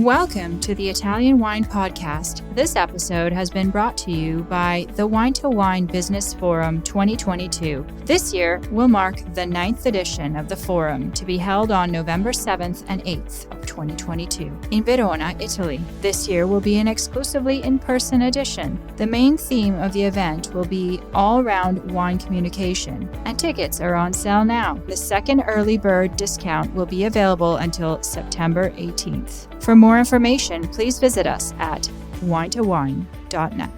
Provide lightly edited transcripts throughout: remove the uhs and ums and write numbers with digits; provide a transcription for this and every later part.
Welcome to the Italian Wine Podcast. This episode has been brought to you by the Wine2Wine Business Forum 2022. This year will mark the 9th edition of the forum to be held on November 7th and 8th of 2022 in Verona, Italy. This year will be an exclusively in-person edition. The main theme of the event will be all-round wine communication, and tickets are on sale now. The second early bird discount will be available until September 18th. For more information, please visit us at wine2wine.net.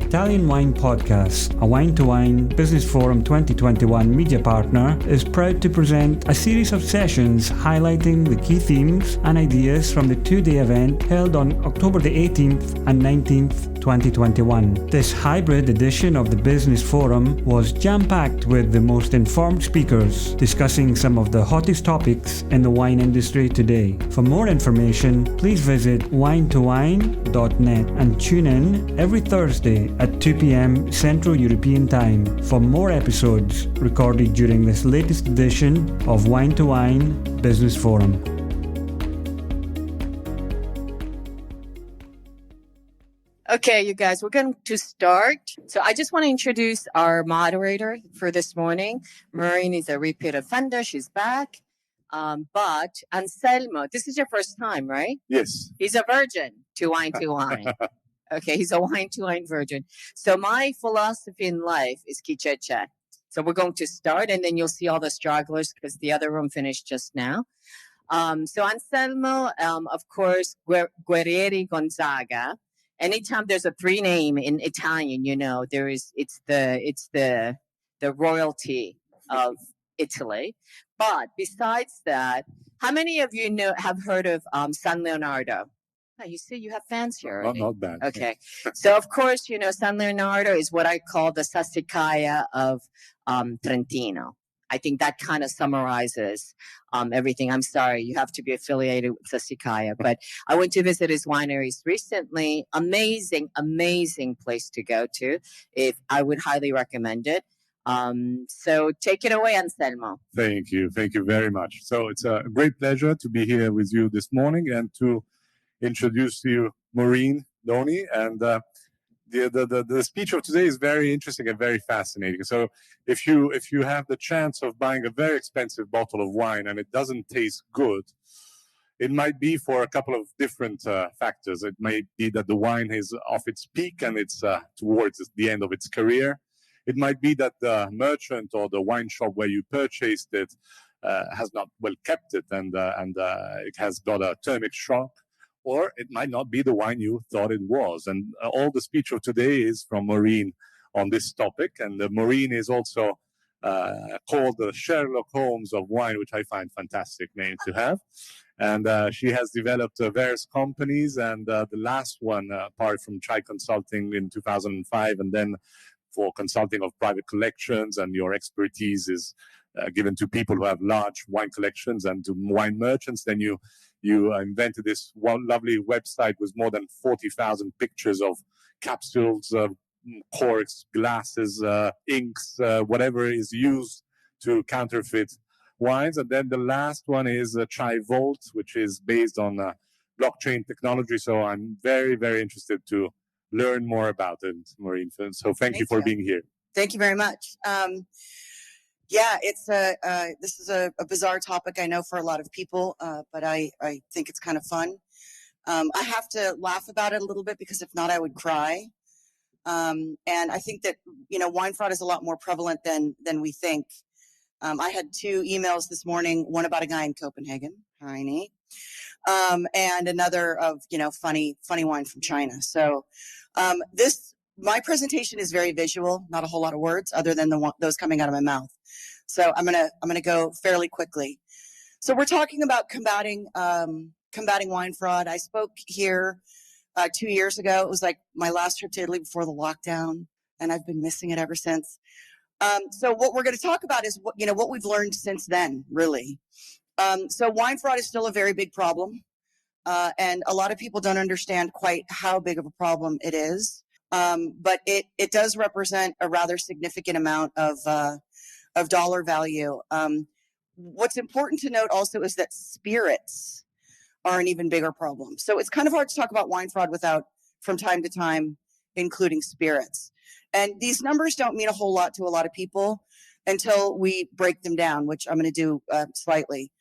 Italian Wine Podcast, a Wine2Wine Business Forum 2021 media partner, is proud to present a series of sessions highlighting the key themes and ideas from the two-day event held on October the 18th and 19th, 2021. This hybrid edition of the Business Forum was jam-packed with the most informed speakers discussing some of the hottest topics in the wine industry today. For more information, please visit wine2wine.net and tune in every Thursday at 2 p.m. Central European Time for more episodes recorded during this latest edition of Wine2Wine Business Forum. Okay, you guys, we're going to start. So I just want to introduce our moderator for this morning. Maureen is a repeat offender. She's back. But Anselmo, this is your first time, right? Yes. He's a virgin to Wine2Wine. Okay, he's a Wine2Wine virgin. So my philosophy in life is chi c'è c'è. So we're going to start, and then you'll see all the stragglers because the other room finished just now. So Anselmo, of course, Guerrieri Gonzaga. Anytime there's a three name in Italian, you know, it's the royalty of Italy. But besides that, how many of you have heard of San Leonardo? Oh, you see, you have fans here. Right? Not bad. Okay. So, of course, you know, San Leonardo is what I call the Sassicaia of Trentino. I think that kind of summarizes everything. I'm sorry, you have to be affiliated with Sassicaia. But I went to visit his wineries recently. Amazing, amazing place to go to. I would highly recommend it. So take it away, Anselmo. Thank you. Thank you very much. So it's a great pleasure to be here with you this morning and to introduce to you Maureen Downey. And the speech of today is very interesting and very fascinating. So if you have the chance of buying a very expensive bottle of wine and it doesn't taste good, it might be for a couple of different factors. It may be that the wine is off its peak and it's towards the end of its career. It might be that the merchant or the wine shop where you purchased it has not well kept it and it has got a thermic shock. Or it might not be the wine you thought it was. And all the speech of today is from Maureen on this topic. And Maureen is also called the Sherlock Holmes of Wine, which I find fantastic name to have. And she has developed various companies. And the last one, apart from Chai Consulting in 2005, and then for consulting of private collections, and your expertise is given to people who have large wine collections and to wine merchants. Then you invented this one lovely website with more than 40,000 pictures of capsules, corks, glasses, inks, whatever is used to counterfeit wines. And then the last one is Chai Vault, which is based on blockchain technology. So I'm very, very interested to learn more about it, Maureen. So thank you for being here. Thank you very much. Yeah, it's this is a bizarre topic, I know, for a lot of people, but I think it's kind of fun. I have to laugh about it a little bit because if not, I would cry. And I think that, you know, wine fraud is a lot more prevalent than we think. I had two emails this morning, one about a guy in Copenhagen, Heine, and another of, you know, funny wine from China. So my presentation is very visual, not a whole lot of words other than those coming out of my mouth. So I'm gonna go fairly quickly. So we're talking about combating wine fraud. I spoke here 2 years ago. It was like my last trip to Italy before the lockdown, and I've been missing it ever since. So what we're going to talk about is what we've learned since then, really. So wine fraud is still a very big problem, and a lot of people don't understand quite how big of a problem it is. But it does represent a rather significant amount of dollar value. What's important to note also is that spirits are an even bigger problem. So it's kind of hard to talk about wine fraud without, from time to time, including spirits. And these numbers don't mean a whole lot to a lot of people until we break them down, which I'm going to do slightly.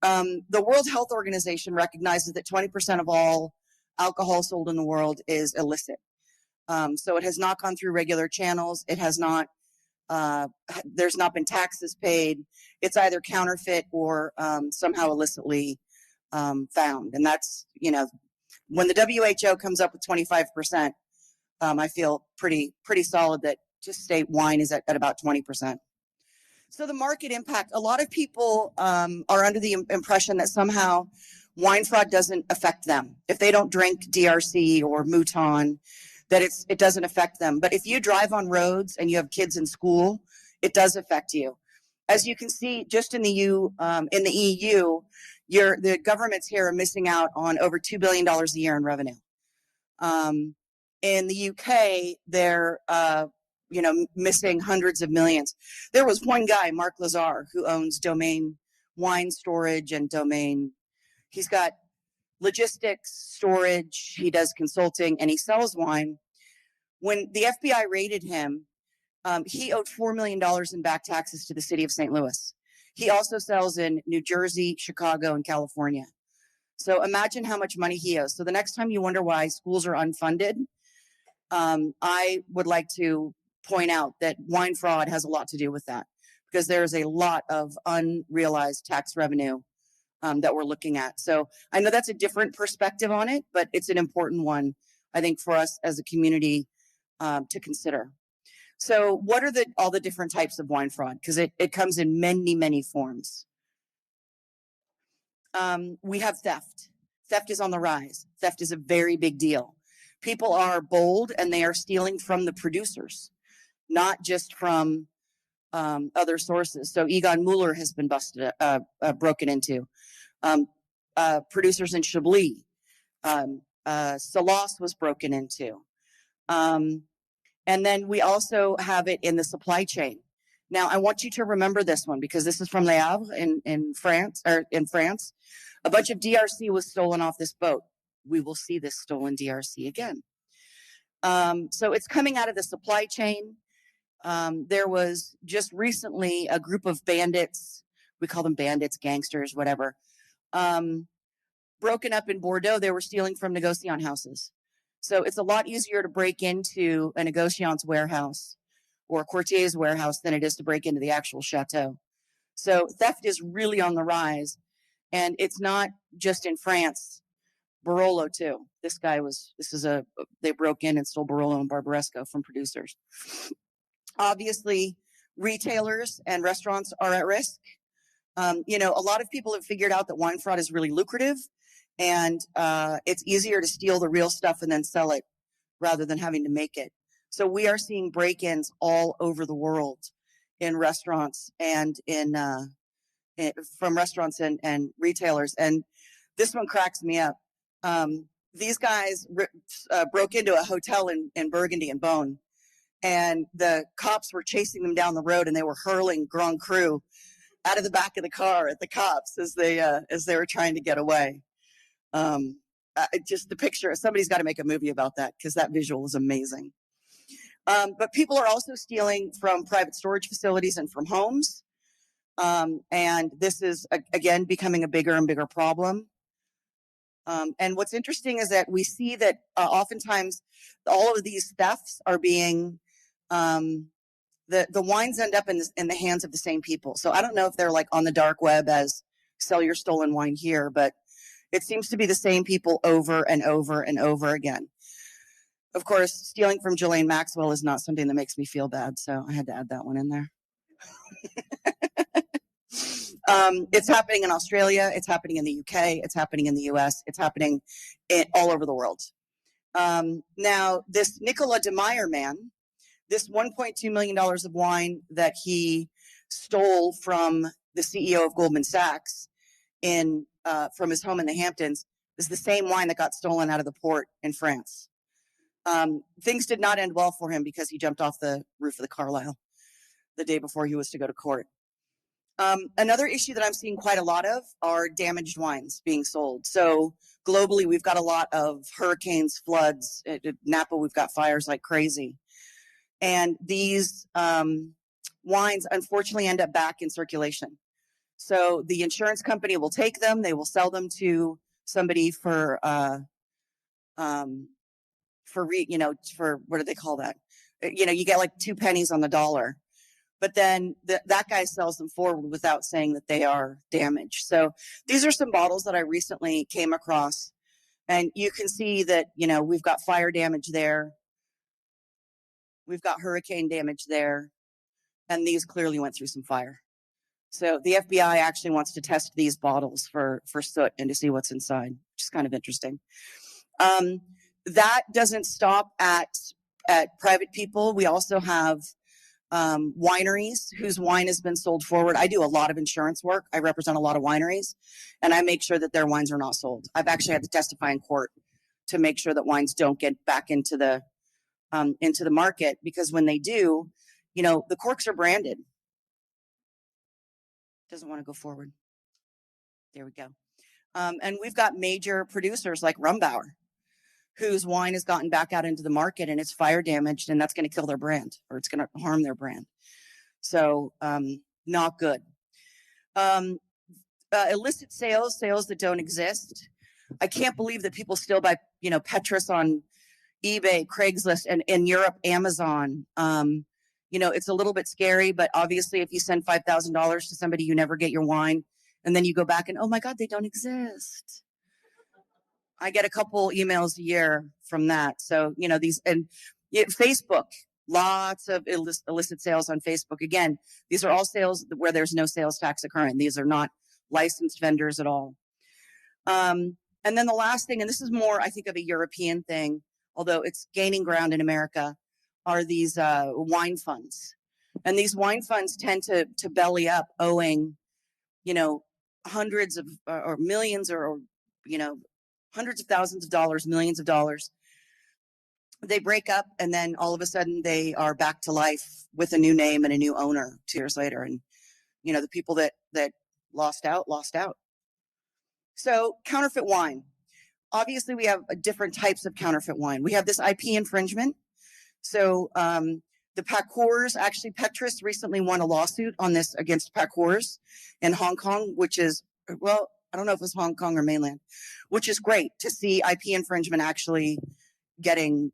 The World Health Organization recognizes that 20% of all alcohol sold in the world is illicit. So it has not gone through regular channels. It has not, there's not been taxes paid. It's either counterfeit or somehow illicitly found. And that's, you know, when the WHO comes up with 25%, I feel pretty solid that just state wine is at about 20%. So the market impact, a lot of people are under the impression that somehow wine fraud doesn't affect them. If they don't drink DRC or Mouton, that it doesn't affect them. But if you drive on roads and you have kids in school, it does affect you. As you can see, just in the EU, the governments here are missing out on over $2 billion a year in revenue. In the UK, they're missing hundreds of millions. There was one guy, Mark Lazar, who owns Domain Wine Storage and Domain. He's got logistics, storage, he does consulting, and he sells wine. When the FBI raided him, he owed $4 million in back taxes to the city of St. Louis. He also sells in New Jersey, Chicago, and California. So imagine how much money he owes. So the next time you wonder why schools are unfunded, I would like to point out that wine fraud has a lot to do with that, because there's a lot of unrealized tax revenue that we're looking at. So I know that's a different perspective on it, but it's an important one, I think, for us as a community to consider. So what are all the different types of wine fraud? Because it comes in many forms. We have theft. Theft is on the rise. Theft is a very big deal. People are bold and they are stealing from the producers, not just from other sources. So Egon Mueller has been broken into. Producers in Chablis. Salas was broken into. And then we also have it in the supply chain. Now, I want you to remember this one, because this is from Le Havre in France. A bunch of DRC was stolen off this boat. We will see this stolen DRC again. So it's coming out of the supply chain. There was just recently a group of bandits, we call them bandits, gangsters, whatever, broken up in Bordeaux. They were stealing from negociant houses. So it's a lot easier to break into a negociant's warehouse or a courtier's warehouse than it is to break into the actual chateau. So theft is really on the rise. And it's not just in France. Barolo too. They broke in and stole Barolo and Barbaresco from producers. Obviously, retailers and restaurants are at risk. A lot of people have figured out that wine fraud is really lucrative, and it's easier to steal the real stuff and then sell it rather than having to make it. So we are seeing break-ins all over the world in restaurants and from restaurants and retailers. And this one cracks me up. These guys broke into a hotel in Burgundy and Beaune, and the cops were chasing them down the road, and they were hurling Grand Cru out of the back of the car at the cops as they were trying to get away. Just the picture, somebody's got to make a movie about that, because that visual is amazing. But people are also stealing from private storage facilities and from homes. And this is, again, becoming a bigger and bigger problem. And what's interesting is that we see that oftentimes all of these thefts are being, the wines end up in the hands of the same people. So I don't know if they're like on the dark web as sell your stolen wine here, but it seems to be the same people over and over and over again. Of course, stealing from Ghislaine Maxwell is not something that makes me feel bad, so I had to add that one in there. It's happening in Australia. It's happening in the UK. It's happening in the US. It's happening all over the world. Now, this Nicolas de Meyer man, this $1.2 million of wine that he stole from the CEO of Goldman Sachs from his home in the Hamptons is the same wine that got stolen out of the port in France. Things did not end well for him because he jumped off the roof of the Carlisle. the day before he was to go to court. Another issue that I'm seeing quite a lot of are damaged wines being sold. So globally, we've got a lot of hurricanes, floods. At Napa, we've got fires like crazy. And these wines, unfortunately, end up back in circulation. So the insurance company will take them. They will sell them to somebody for what do they call that? You get like 2 pennies on the dollar. But then that guy sells them forward without saying that they are damaged. So these are some bottles that I recently came across. And you can see that, we've got fire damage there. We've got hurricane damage there. And these clearly went through some fire. So the FBI actually wants to test these bottles for soot and to see what's inside, which is kind of interesting. That doesn't stop at private people. We also have wineries whose wine has been sold forward. I do a lot of insurance work. I represent a lot of wineries, and I make sure that their wines are not sold. I've actually had to testify in court to make sure that wines don't get back into the market, because when they do, the corks are branded. Doesn't want to go forward. There we go. And we've got major producers like Rumbauer, whose wine has gotten back out into the market and it's fire damaged, and that's going to kill their brand, or it's going to harm their brand. So not good. Illicit sales that don't exist. I can't believe that people still buy, Petrus on eBay, Craigslist, and in Europe, Amazon. It's a little bit scary, but obviously if you send $5,000 to somebody, you never get your wine. And then you go back and, oh my God, they don't exist. I get a couple emails a year from that. So, Facebook, lots of illicit sales on Facebook. Again, these are all sales where there's no sales tax occurring. These are not licensed vendors at all. And then the last thing, and this is more, I think, of a European thing, although it's gaining ground in America, are these wine funds. And these wine funds tend to belly up owing, hundreds of or millions or hundreds of thousands of dollars, millions of dollars. They break up, and then all of a sudden they are back to life with a new name and a new owner 2 years later. And, the people that lost out. So counterfeit wine. Obviously, we have different types of counterfeit wine. We have this IP infringement. So the Pacours, actually, Petrus recently won a lawsuit on this against Pacours in Hong Kong, which is, well, I don't know if it was Hong Kong or mainland, which is great to see IP infringement actually getting,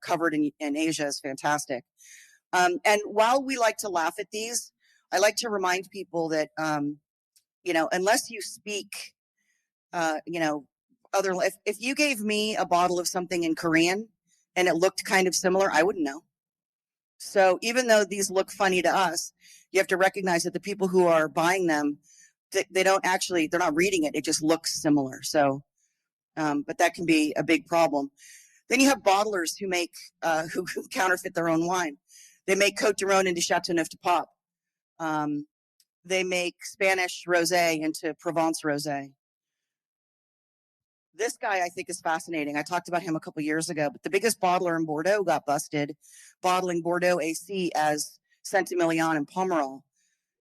covered in Asia is fantastic. And while we like to laugh at these, I like to remind people that, unless you speak, if you gave me a bottle of something in Korean and it looked kind of similar, I wouldn't know. So even though these look funny to us, you have to recognize that the people who are buying them, they're not reading it. It just looks similar. So, but that can be a big problem. Then you have bottlers who make, who counterfeit their own wine. They make Côte d'Aron into Chateauneuf de Pape. They make Spanish rosé into Provence rosé. This guy, I think, is fascinating. I talked about him a couple years ago, but the biggest bottler in Bordeaux got busted bottling Bordeaux AC as Saint-Emilion and Pomerol.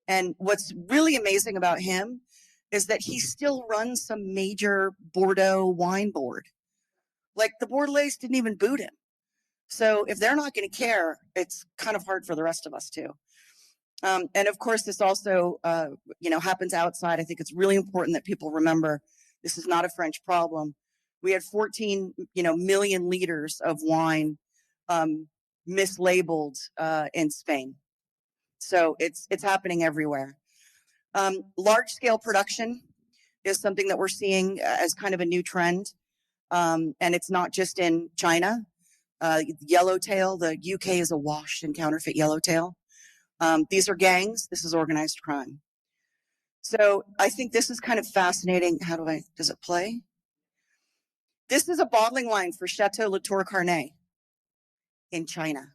And what's really amazing about him is that he still runs some major Bordeaux wine board. Like, the Bordelais didn't even boot him. So if they're not going to care, it's kind of hard for the rest of us too. And of course, this also, happens outside. I think it's really important that people remember this is not a French problem. We had 14, million liters of wine mislabeled in Spain. So it's happening everywhere. Large scale production is something that we're seeing as kind of a new trend. And it's not just in China. Yellowtail, the UK is awash in counterfeit yellowtail. These are gangs. This is organized crime. So I think this is kind of fascinating. Does it play? This is a bottling line for Chateau Latour Carnet in China.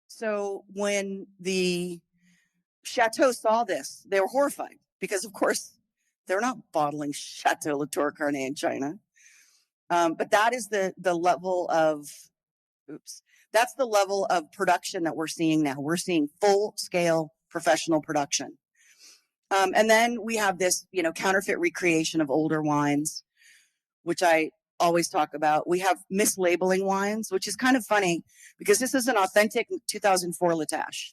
So when the Chateau saw this, they were horrified because, of course, they're not bottling Chateau Latour Carnet in China. But that is the level of, That's the level of production that we're seeing now. We're seeing full-scale professional production. And then we have this, counterfeit recreation of older wines, which I always talk about. We have mislabeling wines, which is kind of funny because this is an authentic 2004 Latache.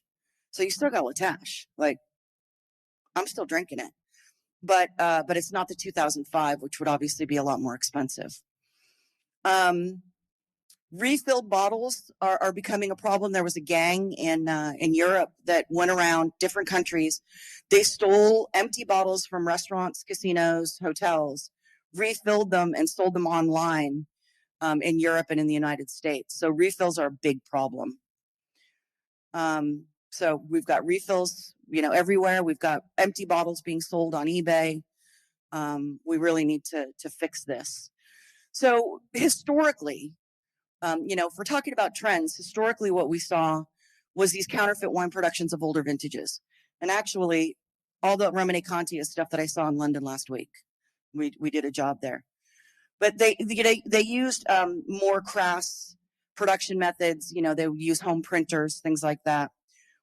So you still got Latache. Like, I'm still drinking it. But it's not the 2005, which would obviously be a lot more expensive. Refilled bottles are becoming a problem. There was a gang in Europe that went around different countries. They stole empty bottles from restaurants, casinos, hotels, refilled them, and sold them online in Europe and in the United States. So refills are a big problem. So we've got refills, everywhere. We've got empty bottles being sold on eBay. We really need to fix this. So historically, if we're talking about trends, historically what we saw was these counterfeit wine productions of older vintages. And actually, all the Romane Conti is stuff that I saw in London last week. We did a job there. But they used more crass production methods. They would use home printers, things like that.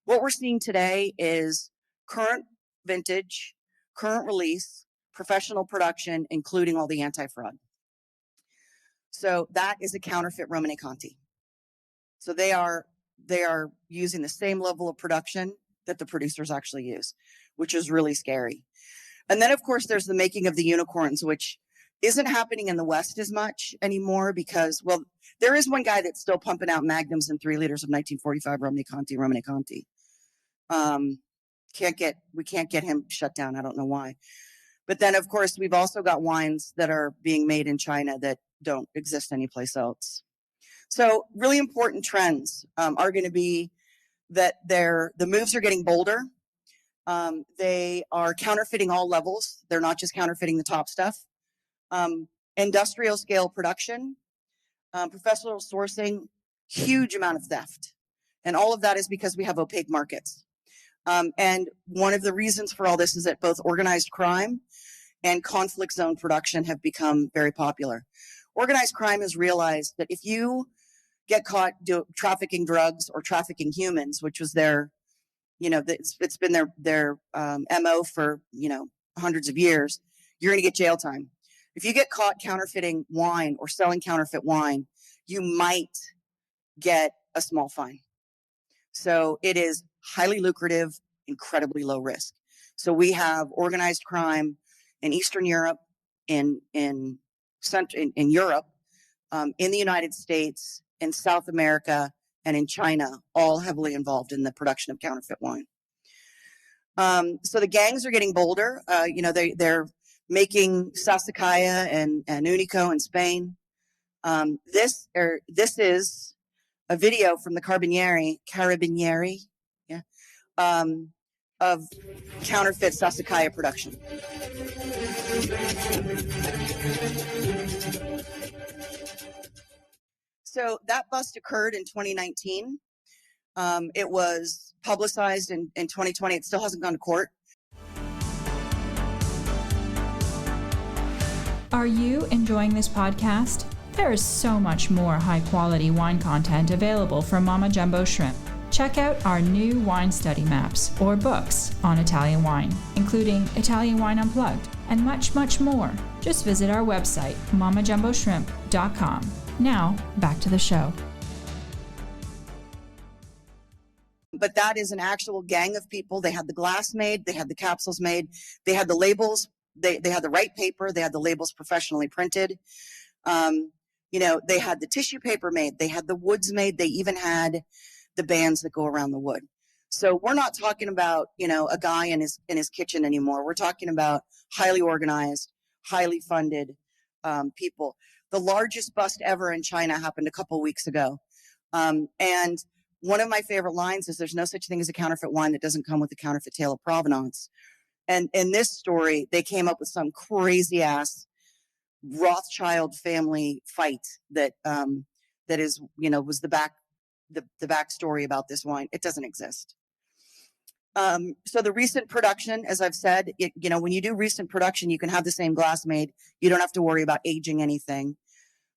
What we're seeing today is current vintage, current release, professional production, including all the anti-fraud. So that is a counterfeit Romane Conti. So they are using the same level of production that the producers actually use, which is really scary. And then, of course, there's the making of the unicorns, which isn't happening in the West as much anymore because, well, there is one guy that's still pumping out magnums and 3 liters of 1945 Romane Conti. We can't get him shut down. I don't know why. But then, of course, we've also got wines that are being made in China that don't exist anyplace else. So really important trends are going to be that the moves are getting bolder. They are counterfeiting all levels. They're not just counterfeiting the top stuff. Industrial scale production, professional sourcing, huge amount of theft. And all of that is because we have opaque markets. And one of the reasons for all this is that both organized crime and conflict zone production have become very popular. Organized crime has realized that if you get caught trafficking drugs or trafficking humans, which was their, it's been their MO for, hundreds of years, you're going to get jail time. If you get caught counterfeiting wine or selling counterfeit wine, you might get a small fine. So it is highly lucrative, incredibly low risk. So we have organized crime in Eastern Europe, in Europe, in the United States, in South America, and in China, all heavily involved in the production of counterfeit wine. So the gangs are getting bolder. They're making Sassicaia and Unico in Spain. This is a video from the Carabinieri, of counterfeit Sassicaia production. So that bust occurred in 2019. It was publicized in 2020. It still hasn't gone to court. Are you enjoying this podcast? There is so much more high-quality wine content available from Mama Jumbo Shrimp. Check out our new wine study maps or books on Italian wine, including Italian Wine Unplugged, and much, much more. Just visit our website, mamajumboshrimp.com. Now, back to the show. But that is an actual gang of people. They had the glass made, they had the capsules made, they had the labels, they had the right paper, they had the labels professionally printed. They had the tissue paper made, they had the woods made, they even had the bands that go around the wood. So we're not talking about, a guy in his kitchen anymore. We're talking about highly organized, highly funded people. The largest bust ever in China happened a couple weeks ago. And one of my favorite lines is there's no such thing as a counterfeit wine that doesn't come with a counterfeit tale of provenance. And in this story, they came up with some crazy ass Rothschild family fight that is, was the backstory about this wine. It doesn't exist. So the recent production, as I've said, when you do recent production, you can have the same glass made. You don't have to worry about aging anything.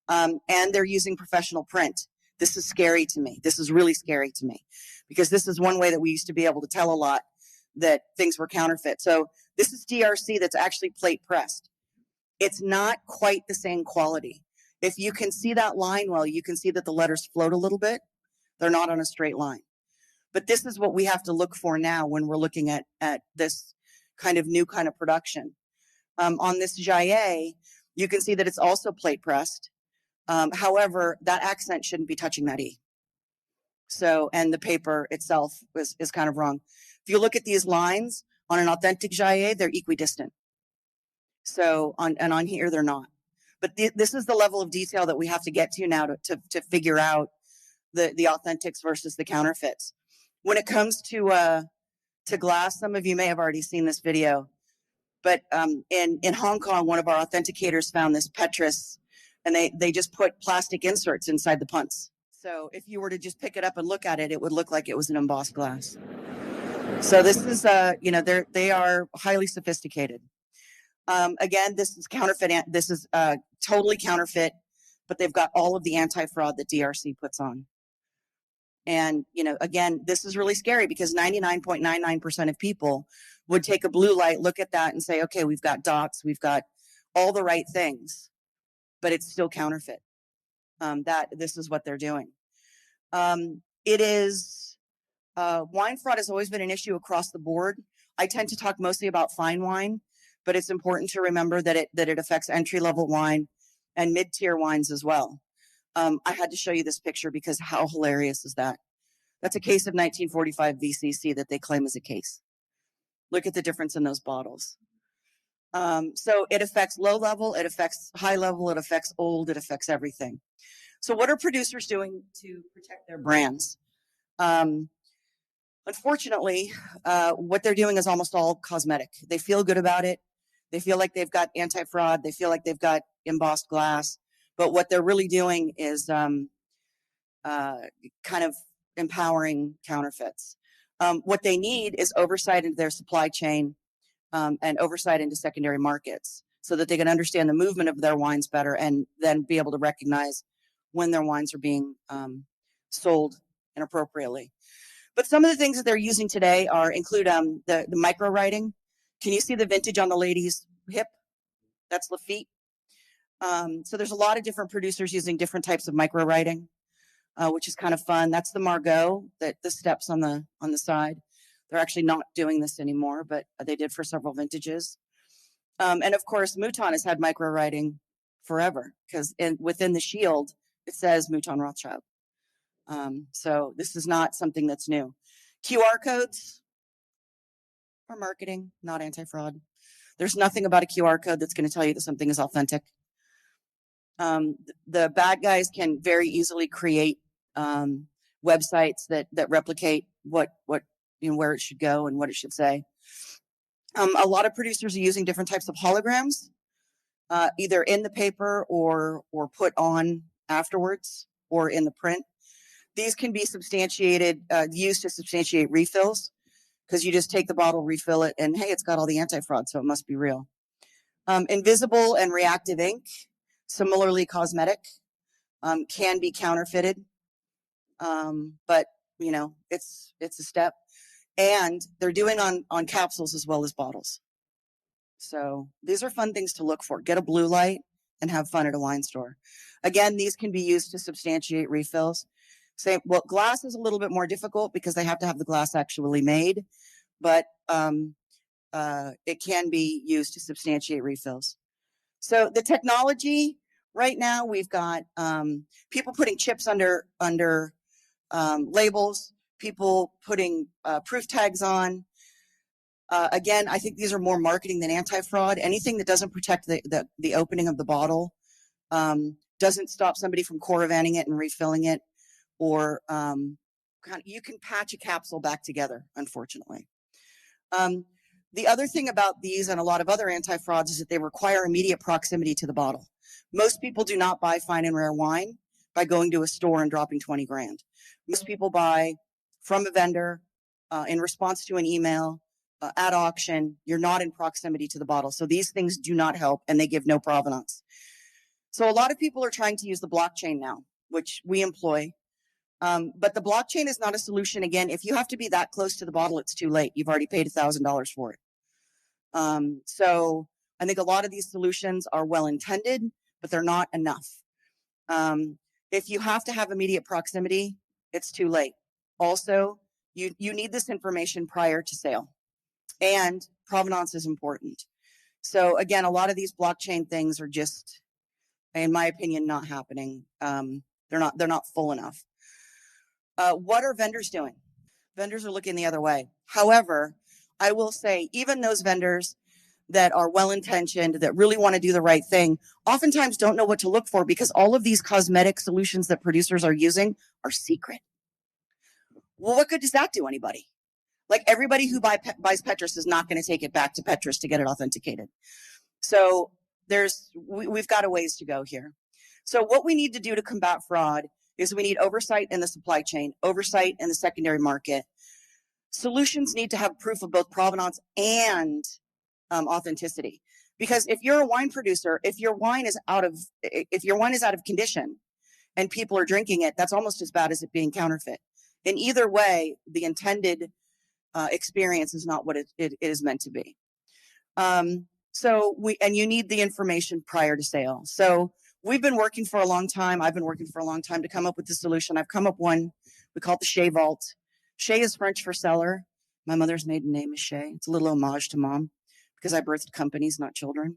And they're using professional print. This is scary to me. This is really scary to me, because this is one way that we used to be able to tell a lot that things were counterfeit. So this is DRC that's actually plate pressed. It's not quite the same quality. If you can see that line well, you can see that the letters float a little bit. They're not on a straight line. But this is what we have to look for now when we're looking at this kind of new kind of production. On this Jaillet, you can see that it's also plate pressed. However, that accent shouldn't be touching that E. So, and the paper itself is kind of wrong. If you look at these lines on an authentic Jaillet, they're equidistant. So, on here, they're not. But this is the level of detail that we have to get to now to figure out the authentics versus the counterfeits. When it comes to glass, some of you may have already seen this video, but in Hong Kong, one of our authenticators found this Petrus, and they just put plastic inserts inside the punts. So if you were to just pick it up and look at it, it would look like it was an embossed glass. So this is, they are highly sophisticated. Again, this is counterfeit. This is totally counterfeit, but they've got all of the anti-fraud that DRC puts on. And, again, this is really scary because 99.99% of people would take a blue light, look at that and say, okay, we've got dots, we've got all the right things, but it's still counterfeit. This is what they're doing. It is, wine fraud has always been an issue across the board. I tend to talk mostly about fine wine, but it's important to remember that it affects entry-level wine and mid-tier wines as well. I had to show you this picture because how hilarious is that? That's a case of 1945 VCC that they claim is a case. Look at the difference in those bottles. So it affects low level, it affects high level, it affects old, it affects everything. So what are producers doing to protect their brands? Unfortunately, what they're doing is almost all cosmetic. They feel good about it. They feel like they've got anti-fraud. They feel like they've got embossed glass. But what they're really doing is kind of empowering counterfeits. What they need is oversight into their supply chain and oversight into secondary markets so that they can understand the movement of their wines better and then be able to recognize when their wines are being sold inappropriately. But some of the things that they're using today include the micro writing. Can you see the vintage on the lady's hip? That's Lafite. So there's a lot of different producers using different types of micro writing, which is kind of fun. That's the Margaux, the steps on the side. They're actually not doing this anymore, but they did for several vintages. And of course, Mouton has had micro writing forever because within the shield, it says Mouton Rothschild. So this is not something that's new. QR codes are marketing, not anti-fraud. There's nothing about a QR code that's going to tell you that something is authentic. The bad guys can very easily create websites that replicate where it should go and what it should say. A lot of producers are using different types of holograms, either in the paper or put on afterwards or in the print. These can be substantiated, used to substantiate refills, because you just take the bottle, refill it, and hey, it's got all the anti-fraud, so it must be real. Invisible and reactive ink, similarly cosmetic, can be counterfeited, but it's a step. And they're doing on capsules as well as bottles. So these are fun things to look for. Get a blue light and have fun at a wine store. Again, these can be used to substantiate refills. Well, glass is a little bit more difficult because they have to have the glass actually made, but it can be used to substantiate refills. So the technology right now, we've got people putting chips under labels, people putting proof tags on. Again, I think these are more marketing than anti-fraud. Anything that doesn't protect the opening of the bottle, doesn't stop somebody from caravanning it and refilling it, or you can patch a capsule back together, unfortunately. The other thing about these and a lot of other anti-frauds is that they require immediate proximity to the bottle. Most people do not buy fine and rare wine by going to a store and dropping 20 grand. Most people buy from a vendor in response to an email, at auction. You're not in proximity to the bottle. So these things do not help, and they give no provenance. So a lot of people are trying to use the blockchain now, which we employ. But the blockchain is not a solution. Again, if you have to be that close to the bottle, it's too late. You've already paid $1,000 for it. So I think a lot of these solutions are well intended, but they're not enough. If you have to have immediate proximity, it's too late. Also, you need this information prior to sale, and provenance is important. So again, a lot of these blockchain things are just, in my opinion, not happening. They're not full enough. What are vendors doing? Vendors are looking the other way. However, I will say, even those vendors that are well-intentioned, that really want to do the right thing, oftentimes don't know what to look for, because all of these cosmetic solutions that producers are using are secret. Well, what good does that do anybody? Like, everybody who buys Petrus is not going to take it back to Petrus to get it authenticated. So we've got a ways to go here. So what we need to do to combat fraud is we need oversight in the supply chain, oversight in the secondary market. Solutions need to have proof of both provenance and authenticity. Because if you're a wine producer, if your wine is out of condition and people are drinking it, that's almost as bad as it being counterfeit. In either way, the intended experience is not what it is meant to be. So you need the information prior to sale. So we've been working for a long time. I've been working for a long time to come up with the solution. I've come up one. We call it the Shea Vault. Shea is French for cellar. My mother's maiden name is Shea. It's a little homage to mom, because I birthed companies, not children.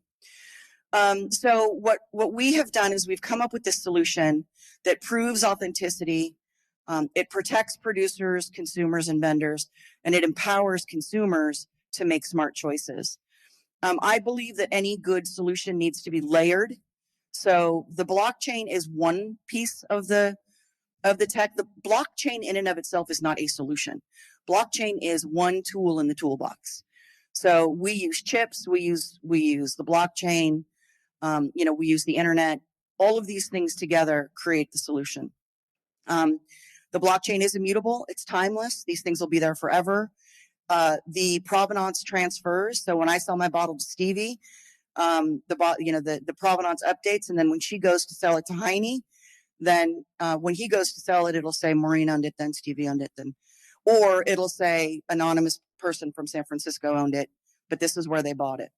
So what we have done is we've come up with this solution that proves authenticity. It protects producers, consumers, and vendors, and it empowers consumers to make smart choices. I believe that any good solution needs to be layered. So the blockchain is one piece of the tech. The blockchain in and of itself is not a solution. Blockchain is one tool in the toolbox. So we use chips, we use the blockchain, we use the internet. All of these things together create the solution. The blockchain is immutable. It's timeless. These things will be there forever. The provenance transfers. So when I sell my bottle to Stevie, the provenance updates, and then when she goes to sell it to Heine, then when he goes to sell it, it'll say Maureen owned it, then Stevie owned it, then, or it'll say anonymous person from San Francisco owned it, but this is where they bought it.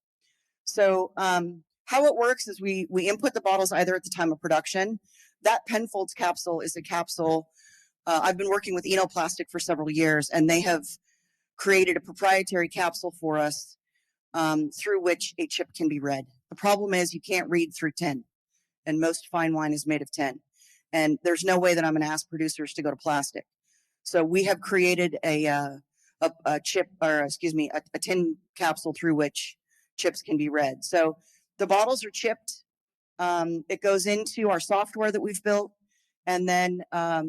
So how it works is we input the bottles either at the time of production. That Penfolds capsule is a capsule. I've been working with Enoplastic for several years, and they have created a proprietary capsule for us through which a chip can be read. The problem is you can't read through tin, and most fine wine is made of tin. And there's no way that I'm going to ask producers to go to plastic. So we have created a tin capsule through which chips can be read. So the bottles are chipped. It goes into our software that we've built, and then a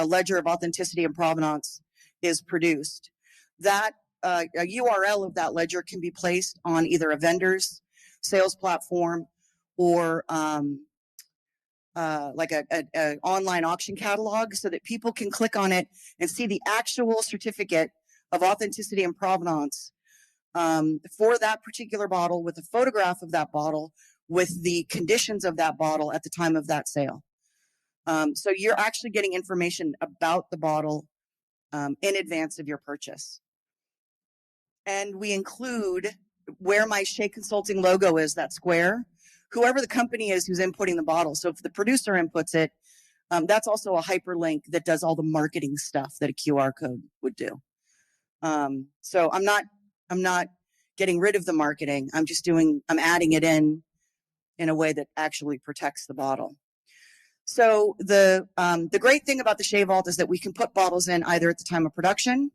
ledger of authenticity and provenance is produced. That a URL of that ledger can be placed on either a vendor's sales platform or like a online auction catalog, so that people can click on it and see the actual certificate of authenticity and provenance for that particular bottle, with a photograph of that bottle, with the conditions of that bottle at the time of that sale. So you're actually getting information about the bottle in advance of your purchase. And we include where my Shea Consulting logo is, that square, whoever the company is who's inputting the bottle. So if the producer inputs it, that's also a hyperlink that does all the marketing stuff that a QR code would do. So I'm not getting rid of the marketing. I'm adding it in a way that actually protects the bottle. So the great thing about the Shea Vault is that we can put bottles in either at the time of production.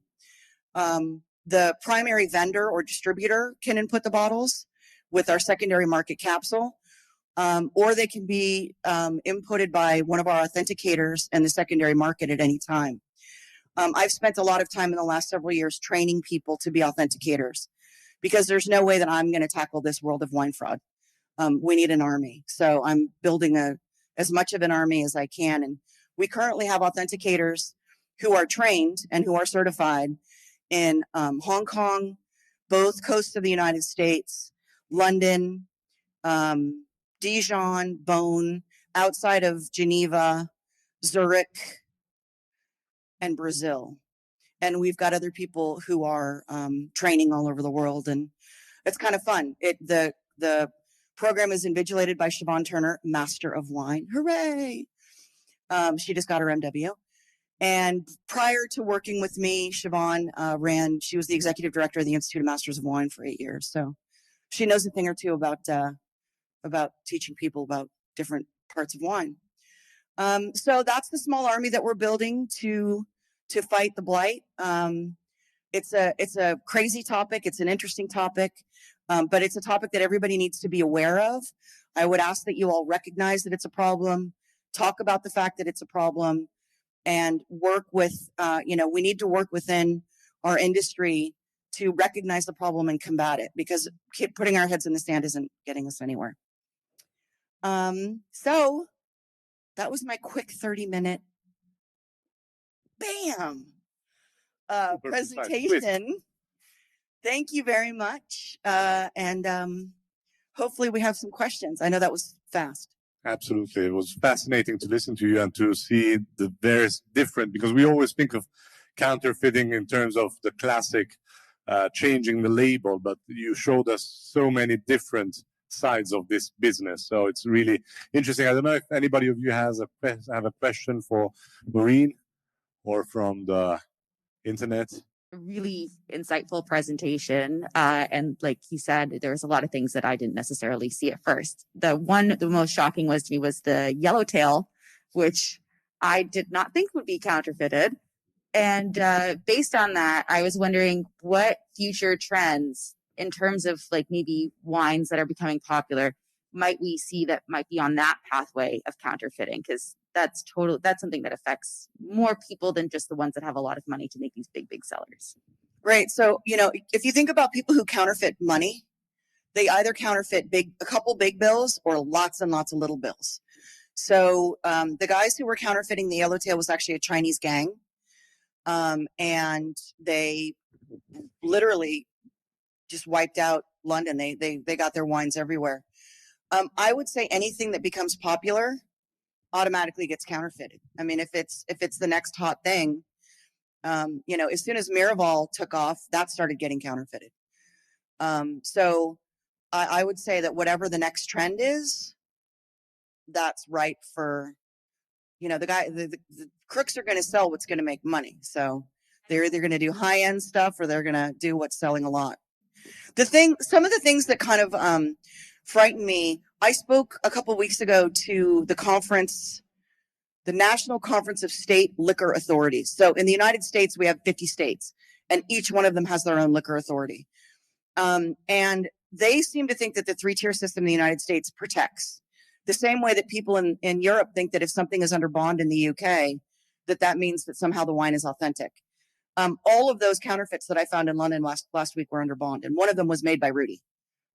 The primary vendor or distributor can input the bottles with our secondary market capsule, or they can be inputted by one of our authenticators in the secondary market at any time. I've spent a lot of time in the last several years training people to be authenticators, because there's no way that I'm going to tackle this world of wine fraud. We need an army. So I'm building as much of an army as I can. And we currently have authenticators who are trained and who are certified in Hong Kong, both coasts of the United States, London, Dijon, Beaune, outside of Geneva, Zurich, and Brazil. And we've got other people who are training all over the world, and it's kind of fun. The program is invigilated by Siobhan Turner, Master of Wine. Hooray! She just got her MW. And prior to working with me, Siobhan she was the executive director of the Institute of Masters of Wine for 8 years. So she knows a thing or two about teaching people about different parts of wine. So that's the small army that we're building to fight the blight. It's a crazy topic. It's an interesting topic, but it's a topic that everybody needs to be aware of. I would ask that you all recognize that it's a problem, talk about the fact that it's a problem, and work with, we need to work within our industry to recognize the problem and combat it, because putting our heads in the sand isn't getting us anywhere. So that was my quick 30-minute bam presentation. Thank you very much. And hopefully we have some questions. I know that was fast. Absolutely. It was fascinating to listen to you and to see the various different, because we always think of counterfeiting in terms of the classic changing the label, but you showed us so many different sides of this business. So it's really interesting. I don't know if anybody of you have a question for Maureen or from the internet. Really insightful presentation. And like you said, there's a lot of things that I didn't necessarily see at first. The most shocking was to me was the yellowtail, which I did not think would be counterfeited. And based on that, I was wondering what future trends in terms of like maybe wines that are becoming popular might we see that might be on that pathway of counterfeiting, because that's something that affects more people than just the ones that have a lot of money to make these big sellers. Right. So, if you think about people who counterfeit money, they either counterfeit a couple big bills or lots and lots of little bills. So the guys who were counterfeiting the yellowtail was actually a Chinese gang. And they literally just wiped out London. They got their wines everywhere. I would say anything that becomes popular automatically gets counterfeited. I mean, if it's the next hot thing, as soon as Miraval took off, that started getting counterfeited. So I would say that whatever the next trend is, that's right for, the crooks are going to sell what's going to make money. So they're either going to do high end stuff or they're going to do what's selling a lot. Some of the things that kind of frightened me, I spoke a couple of weeks ago to the conference, the National Conference of State Liquor Authorities. So in the United States, we have 50 states, and each one of them has their own liquor authority. And they seem to think that the 3-tier system in the United States protects. The same way that people in Europe think that if something is under bond in the UK, that means that somehow the wine is authentic. All of those counterfeits that I found in London last week were under bond, and one of them was made by Rudy.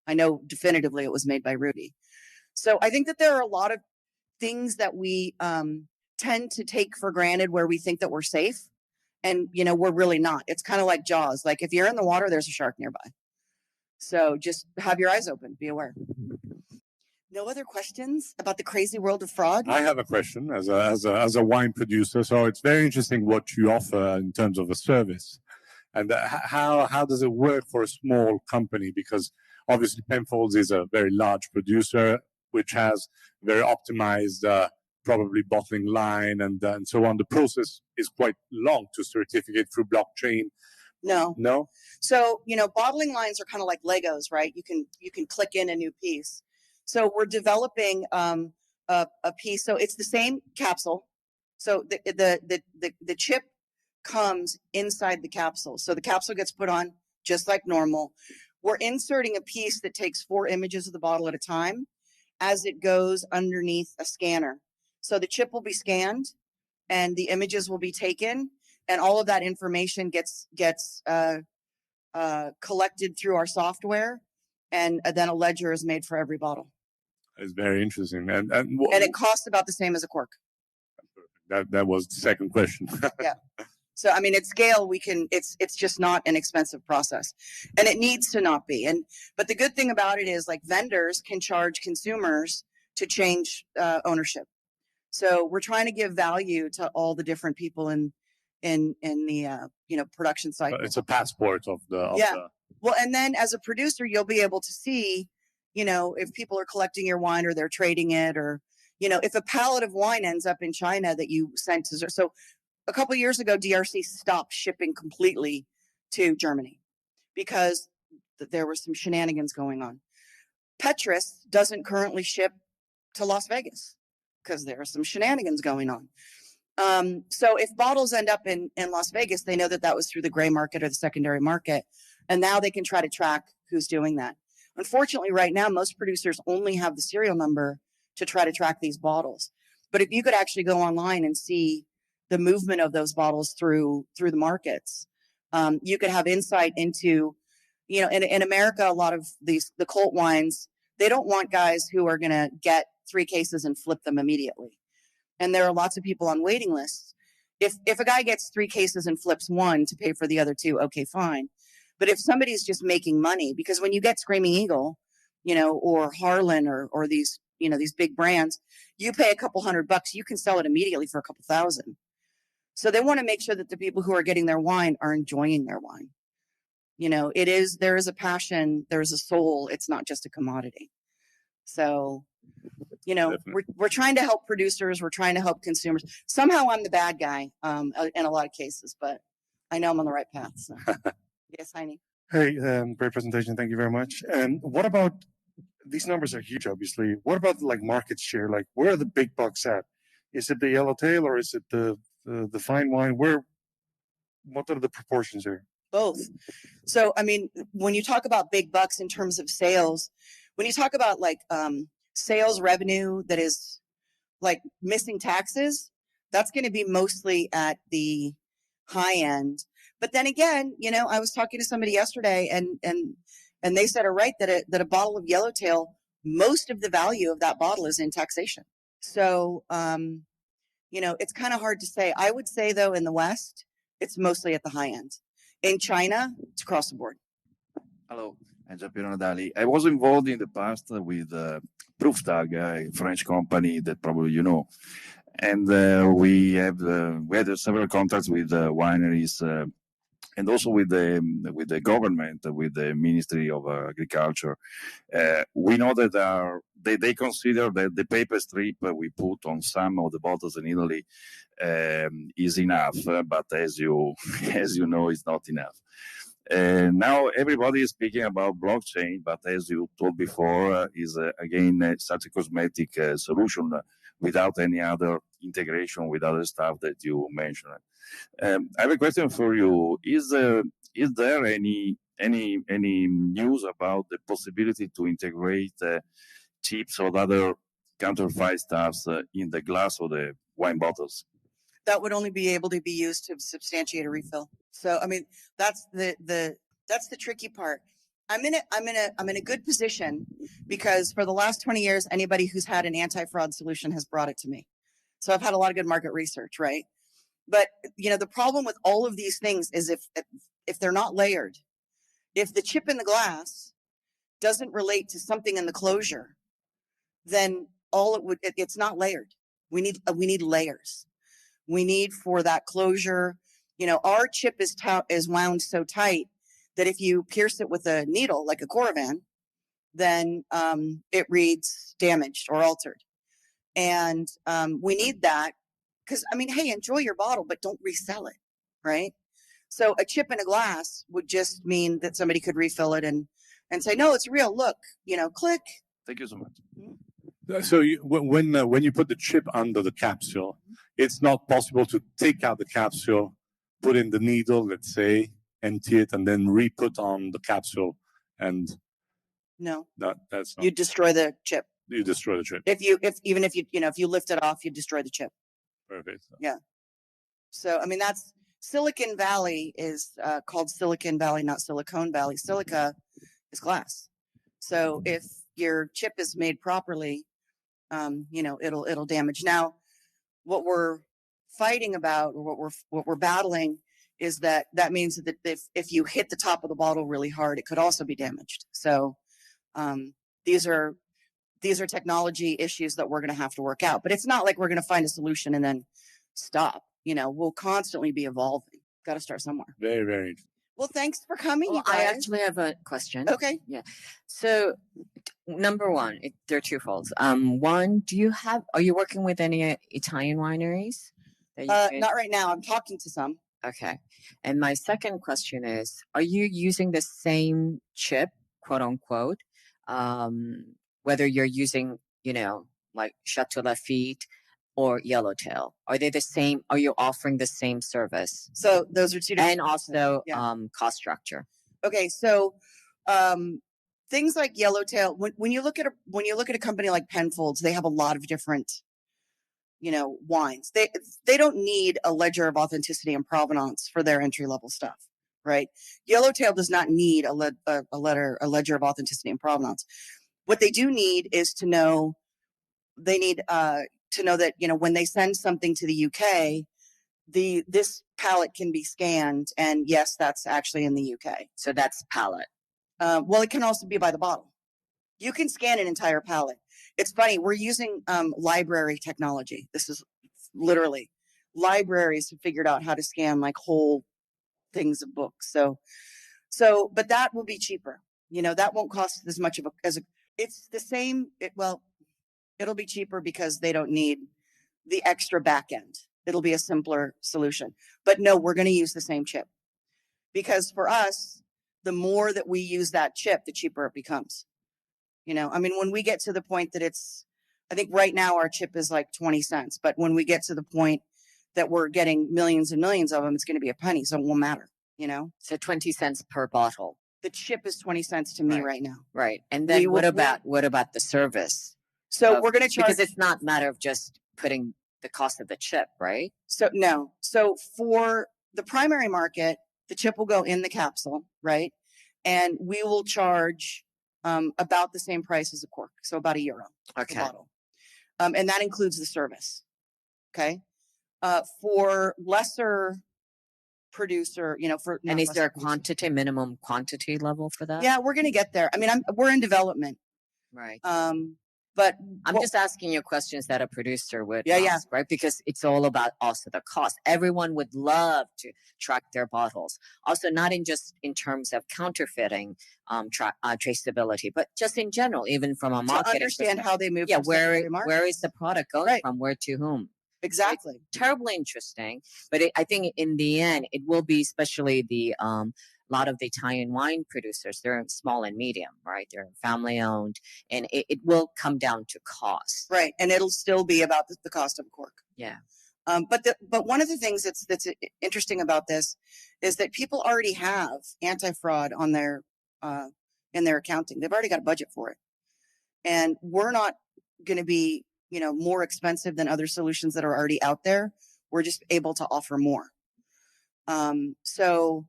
I know definitively it was made by Rudy. So I think that there are a lot of things that we tend to take for granted where we think that we're safe, and we're really not. It's kind of like Jaws. Like if you're in the water, there's a shark nearby. So just have your eyes open. Be aware. No other questions about the crazy world of fraud? I have a question as a wine producer. So it's very interesting what you offer in terms of a service, and how does it work for a small company? Because obviously Penfolds is a very large producer, which has very optimized probably bottling line and so on. The process is quite long to certificate through blockchain. No. So bottling lines are kind of like Legos, right? You can click in a new piece. So we're developing a piece. So it's the same capsule. So the chip comes inside the capsule. So the capsule gets put on just like normal. We're inserting a piece that takes 4 images of the bottle at a time as it goes underneath a scanner. So the chip will be scanned and the images will be taken, and all of that information gets collected through our software, and then a ledger is made for every bottle. It's very interesting, and it costs about the same as a cork. That was the second question. Yeah. So I mean, at scale, it's just not an expensive process, and it needs to not be. But the good thing about it is, like, vendors can charge consumers to change ownership. So we're trying to give value to all the different people in in the production cycle. It's a passport of the. Well, and then as a producer, you'll be able to see, if people are collecting your wine or they're trading it, or, if a pallet of wine ends up in China that you sent to. So a couple of years ago, DRC stopped shipping completely to Germany because there were some shenanigans going on. Petrus doesn't currently ship to Las Vegas because there are some shenanigans going on. So if bottles end up in Las Vegas, they know that was through the gray market or the secondary market. And now they can try to track who's doing that. Unfortunately, right now, most producers only have the serial number to try to track these bottles. But if you could actually go online and see the movement of those bottles through the markets, you could have insight into, in America, a lot of the cult wines, they don't want guys who are going to get 3 cases and flip them immediately. And there are lots of people on waiting lists. If a guy gets 3 cases and flips 1 to pay for the other 2, okay, fine. But if somebody's just making money, because when you get Screaming Eagle, or Harlan or these, these big brands, you pay a couple $100, you can sell it immediately for a couple thousand. So they want to make sure that the people who are getting their wine are enjoying their wine. There is a passion, there's a soul. It's not just a commodity. So, we're trying to help producers. We're trying to help consumers. Somehow I'm the bad guy in a lot of cases, but I know I'm on the right path. So. Yes, Heini. Hey, great presentation. Thank you very much. And what about, these numbers are huge, obviously. What about like market share? Like, where are the big bucks at? Is it the yellowtail or is it the fine wine? What are the proportions there? Both. So, I mean, when you talk about big bucks in terms of sales, when you talk about like sales revenue that is like missing taxes, that's going to be mostly at the high end. But then again, I was talking to somebody yesterday and they said, right, that a bottle of yellowtail, most of the value of that bottle is in taxation. So, it's kind of hard to say. I would say, though, in the West, it's mostly at the high end. In China, it's across the board. Hello, I'm Verona Italy. I was involved in the past with Prooftag, a French company that probably you know. And we had several contacts with wineries and also with the government, with the Ministry of Agriculture. We know that they consider that the paper strip we put on some of the bottles in Italy is enough, but as you know, it's not enough. Now everybody is speaking about blockchain, but as you told before, is again such a cosmetic solution without any other integration with other stuff that you mentioned. I have a question for you. Is there any news about the possibility to integrate chips or other counterfeit stuffs in the glass of the wine bottles? That would only be able to be used to substantiate a refill. So, I mean, that's the tricky part. I'm in a good position because for the last 20 years, anybody who's had an anti-fraud solution has brought it to me. So I've had a lot of good market research, right? But, the problem with all of these things is if they're not layered, if the chip in the glass doesn't relate to something in the closure, then it's not layered. We need layers. We need for that closure. Our chip is wound so tight that if you pierce it with a needle, like a Coravan, then it reads damaged or altered. And we need that because, hey, enjoy your bottle, but don't resell it, right? So a chip in a glass would just mean that somebody could refill it and say, no, it's real. Look, click. Thank you so much. So when you put the chip under the capsule, it's not possible to take out the capsule, put in the needle, let's say, empty it, and then re-put on the capsule. And no, that's not. You destroy the chip. You destroy the chip. If you lift it off, you destroy the chip. Perfect. Yeah. So that's Silicon Valley is called Silicon Valley, not Silicon Valley. Silica is glass. So if your chip is made properly, it'll damage. Now, what we're fighting about, or what we're battling, is that means that if you hit the top of the bottle really hard, it could also be damaged. So these are technology issues that we're going to have to work out. But it's not like we're going to find a solution and then stop. will constantly be evolving. Got to start somewhere. Very, very interesting. Well, thanks for coming, you I guys. actually have a question. Okay. Yeah. So, number one, they're twofold. One, are you working with any Italian wineries? Not right now. I'm talking to some. Okay. And my second question is, are you using the same chip, quote unquote, whether you're using, like Chateau Lafite or Yellowtail? Are they the same? Are you offering the same service? So those are two different. And also Yeah. cost structure. Okay. So things like Yellowtail, when you look at a company like Penfolds, they have a lot of different wines. They don't need a ledger of authenticity and provenance for their entry level stuff, right? Yellowtail does not need a ledger of authenticity and provenance. What they do need is to know. They need to know that when they send something to the UK, this palette can be scanned, and yes, that's actually in the UK. So that's palette. Well, it can also be by the bottle. You can scan an entire palette. It's funny. We're using library technology. This is literally libraries have figured out how to scan like whole things of books. So, but that will be cheaper. That won't cost as much it's the same. It'll be cheaper because they don't need the extra back end. It'll be a simpler solution. But no, we're going to use the same chip, because for us, the more that we use that chip, the cheaper it becomes. When we get to the point that I think right now our chip is like 20 cents, but when we get to the point that we're getting millions and millions of them, it's going to be a penny. So it won't matter, So 20 cents per bottle. The chip is 20 cents to me right now. Right. And then what about the service? So we're going to charge, because it's not a matter of just putting the cost of the chip, right? So no. So for the primary market, the chip will go in the capsule, right? And we will charge about the same price as a cork. So about €1 per bottle. And that includes the service. Okay. For lesser producer, and is there a minimum quantity level for that? Yeah, we're going to get there. We're in development. Right. But I'm just asking you questions that a producer would ask, yeah, right? Because it's all about also the cost. Everyone would love to track their bottles. Also, not just in terms of counterfeiting traceability, but just in general, even from a market. To understand how they move. Yeah, where is the product going from? Where to whom? Exactly. It's terribly interesting. But I think in the end, it will be especially the lot of the Italian wine producers, they're small and medium, right? They're family owned, and it will come down to cost. Right. And it'll still be about the cost of a cork. Yeah. But one of the things that's interesting about this is that people already have anti-fraud on their in their accounting. They've already got a budget for it. And we're not going to be, more expensive than other solutions that are already out there. We're just able to offer more. So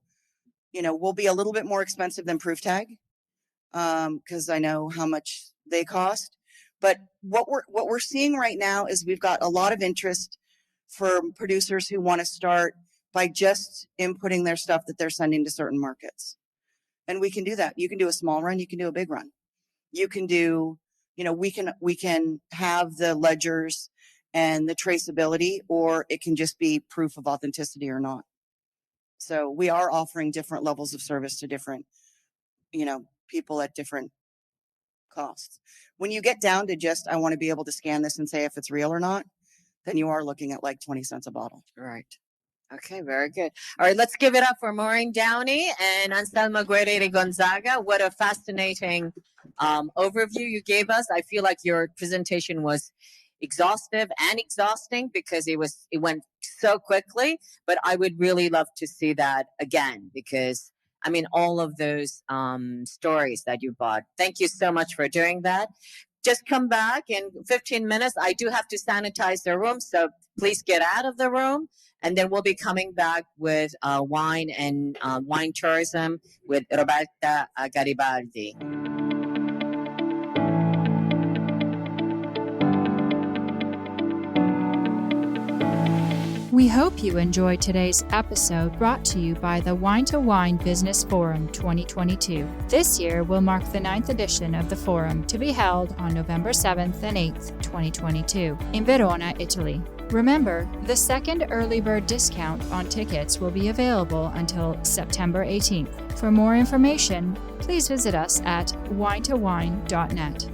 we'll be a little bit more expensive than Proof Tag, because I know how much they cost. But what we're seeing right now is we've got a lot of interest for producers who want to start by just inputting their stuff that they're sending to certain markets. And we can do that. You can do a small run, you can do a big run. You can do, we can have the ledgers and the traceability, or it can just be proof of authenticity or not. So we are offering different levels of service to different, people at different costs. When you get down to just, I want to be able to scan this and say if it's real or not, then you are looking at like 20 cents a bottle. Right. Okay, very good. All right, let's give it up for Maureen Downey and Anselmo Guerrero Gonzaga. What a fascinating overview you gave us. I feel like your presentation was exhaustive and exhausting because it went so quickly, but I would really love to see that again because all of those stories that you brought. Thank you so much for doing that. Just come back in 15 minutes. I do have to sanitize the room, so please get out of the room. And then we'll be coming back with wine and wine tourism with Roberta Garibaldi. We hope you enjoyed today's episode brought to you by the Wine2Wine Business Forum 2022. This year will mark the 9th edition of the forum to be held on November 7th and 8th, 2022 in Verona, Italy. Remember, the second early bird discount on tickets will be available until September 18th. For more information, please visit us at wine2wine.net.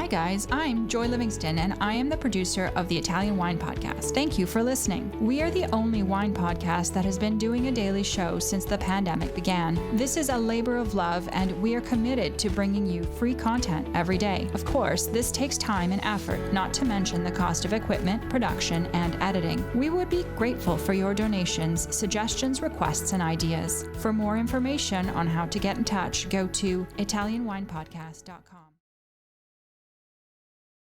Guys, I'm Joy Livingston, and I am the producer of the Italian Wine Podcast. Thank you for listening. We are the only wine podcast that has been doing a daily show since the pandemic began. This is a labor of love, and we are committed to bringing you free content every day. Of course, this takes time and effort, not to mention the cost of equipment, production, and editing. We would be grateful for your donations, suggestions, requests, and ideas. For more information on how to get in touch, go to italianwinepodcast.com.